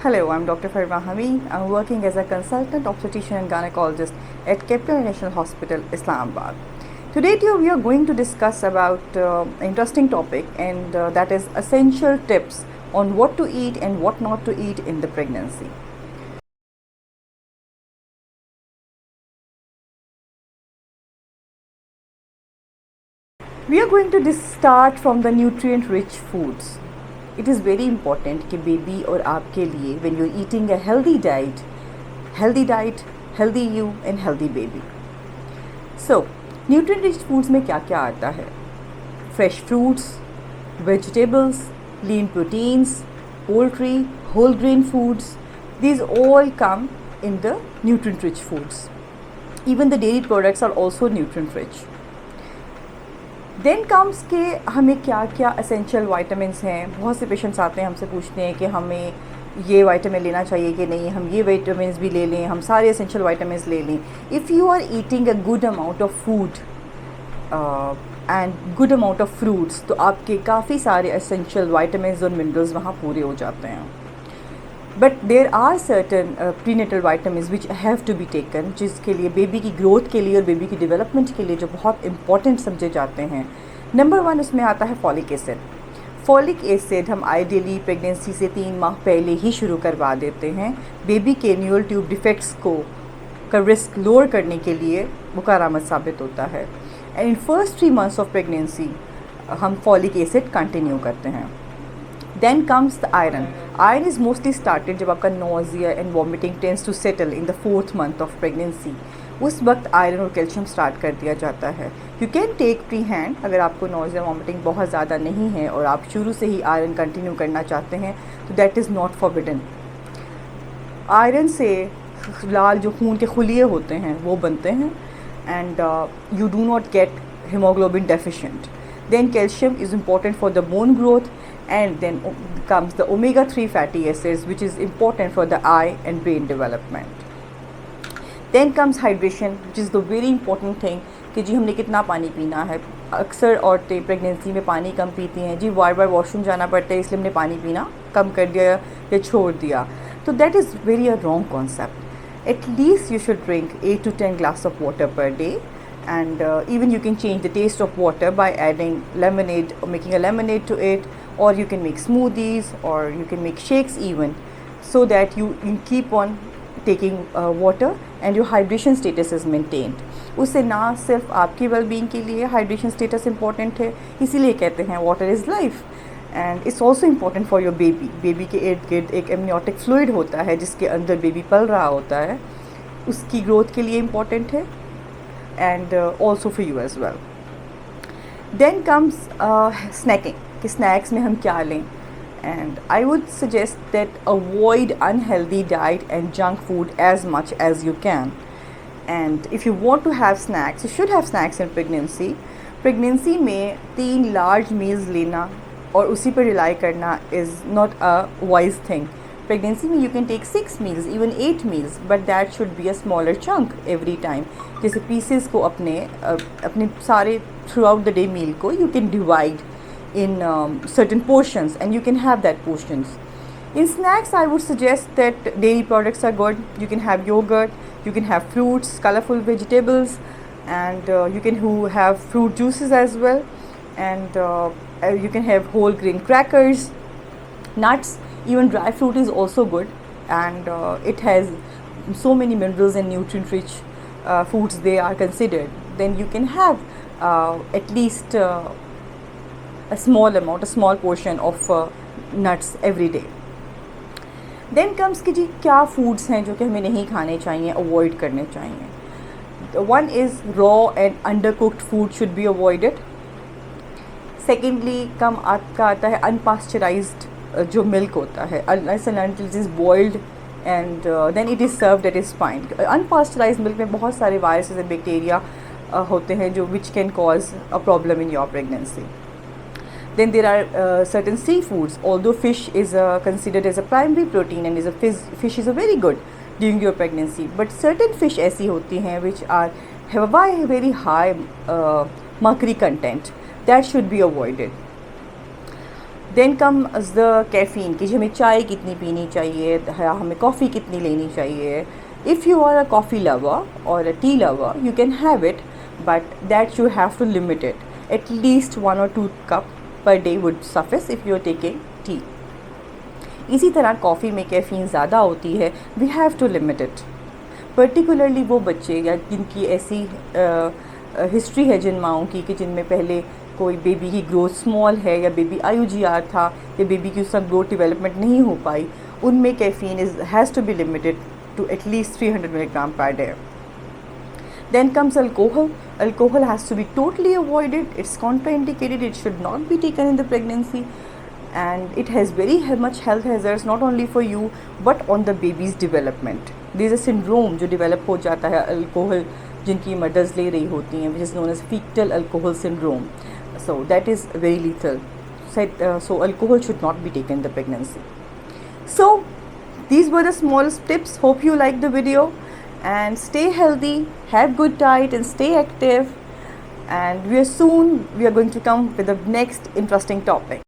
Hello, I'm Dr. Farwa Hamid. I'm working as a consultant obstetrician and gynecologist at Kepler National Hospital, Islamabad. Today, dear, we are going to discuss about an interesting topic, and that is essential tips on what to eat and what not to eat in the pregnancy. We are going to start from the nutrient-rich foods. It is very important कि baby और आपके लिए when you're eating a healthy diet, healthy you and healthy baby. So, nutrient-rich foods में क्या क्या आता है? Fresh fruits, vegetables, lean proteins, poultry, whole grain foods. These all come in the nutrient-rich foods. Even the dairy products are also nutrient-rich. Then comes के हमें क्या क्या essential vitamins हैं. बहुत से पेशेंट्स आते हैं हमसे पूछते हैं कि हमें ये वाइटामिन लेना चाहिए कि नहीं, हम ये वाइटामिन्स भी ले लें, हम सारे एसेंशियल वाइटामिन्स ले लें. If you are eating a good amount of food and good amount of fruits, तो आपके काफ़ी सारे एसेंशियल वाइटामिन्स और मिनरल्स वहाँ पूरे हो जाते हैं. But there are certain prenatal vitamins which have to be taken, जिसके लिए बेबी की ग्रोथ के लिए और बेबी की डेवलपमेंट के लिए जो बहुत इंपॉर्टेंट समझे जाते हैं. नंबर 1 उसमें आता है फॉलिक एसिड. फॉलिक एसिड हम आइडियली प्रेगनेंसी से 3 माह पहले ही शुरू करवा देते हैं. बेबी के न्यूरल ट्यूब डिफेक्ट्स का रिस्क लोअर करने के लिए वो कारआमद साबित होता है. And in first 3 months of pregnancy हम फॉलिक एसिड कंटिन्यू करते हैं. Then comes the iron. Iron is mostly started जब आपका nausea and vomiting tends to settle in the 4th month of pregnancy. उस वक्त आयरन और कैल्शियम स्टार्ट कर दिया जाता है. You can take pre hand अगर आपको नाउजिया वॉमिटिंग बहुत ज़्यादा नहीं है और आप शुरू से ही आयरन कंटिन्यू करना चाहते हैं, तो that is not forbidden. Iron से लाल जो खून के खुलिये होते हैं वो बनते हैं and you do not gate hemoglobin deficient. Then calcium is important for the bone growth, and then comes the omega-3 fatty acids, which is important for the eye and brain development. Then comes hydration, which is the very important thing कि जी हमने कितना पानी पीना है. अक्सर औरतें pregnancy में पानी कम पीती हैं. जी बार बार वॉशरूम जाना पड़ता है इसलिए हमने पानी पीना कम कर दिया या छोड़ दिया. तो that is very a wrong concept. At least you should drink 8 to 10 glasses of water per day. And even you can change the taste of water by adding lemonade or making a lemonade to it, or you can make smoothies or you can make shakes even, so that you keep on taking water and your hydration status is maintained. उससे ना सिर्फ आपकी wellbeing के लिए hydration status important है, इसीलिए कहते हैं water is life, and it's also important for your baby. Baby के इर्द गिर्द एक एमनियोटिक फ्लूइड होता है जिसके अंदर बेबी पल रहा होता है, उसकी ग्रोथ के लिए इम्पॉर्टेंट है, and also for you as well. Then comes snacking कि snacks में हम क्या लें, and I would suggest that avoid unhealthy diet and junk food as much as you can. And if you want to have snacks, you should have snacks in pregnancy. Pregnancy में 3 large meals लेना और उसी पर rely करना is not a wise thing. Pregnancy में you can take 6 meals, even 8 meals, but that should be a smaller chunk every time. जैसे pieces को अपने सारे throughout the day meal को you can divide in certain portions and you can have that portions. In snacks, I would suggest that dairy products are good. You can have yogurt, you can have fruits, colorful vegetables, and you can have fruit juices as well, and you can have whole grain crackers, nuts. Even dry fruit is also good, and it has so many minerals and nutrient-rich foods they are considered. Then you can have at least a small portion of nuts every day. Then comes कि जी क्या foods हैं जो कि हमें नहीं खाने चाहिए, avoid करने चाहिए. One is raw and undercooked food should be avoided. Secondly, कम आपका आता है unpasteurized जो मिल्क होता है, unless and until it is boiled and then it is served, that is fine. Unpasteurized milk में बहुत सारे viruses and bacteria होते हैं जो which can cause a problem in your pregnancy. Then there are certain seafoods. Although fish is considered as a primary protein and fish is a very good during your pregnancy, but certain fish ऐसी होती हैं which have a very high mercury content that should be avoided. Then comes the caffeine कि हमें चाय कितनी पीनी चाहिए, हमें कॉफ़ी कितनी लेनी चाहिए. If you are a coffee lover or a tea lover, you can have it, but that you have to limit it. At least 1 or 2 cup per day would suffice if you are taking tea. इसी तरह coffee में caffeine ज़्यादा होती है, we have to limit it. Particularly वो बच्चे या जिनकी ऐसी हिस्ट्री है जिन माओं की कि जिनमें पहले कोई बेबी की ग्रोथ स्मॉल है या बेबी IUGR था या बेबी की उस समय ग्रोथ डेवलपमेंट नहीं हो पाई, उनमें caffeine has to be limited to at least 300 milligram per day. Then comes alcohol. Alcohol has to be totally avoided. It's contraindicated. It should not be taken in the pregnancy, and it has very much health hazards not only for you but on the baby's development. There is a syndrome जो develop हो जाता है alcohol जिनकी mothers ले रही होती हैं, which is known as fetal alcohol syndrome. So that is very lethal. So alcohol should not be taken in the pregnancy. So these were the small tips. Hope you liked the video, and stay healthy, have good diet and stay active, and we are going to come with the next interesting topic.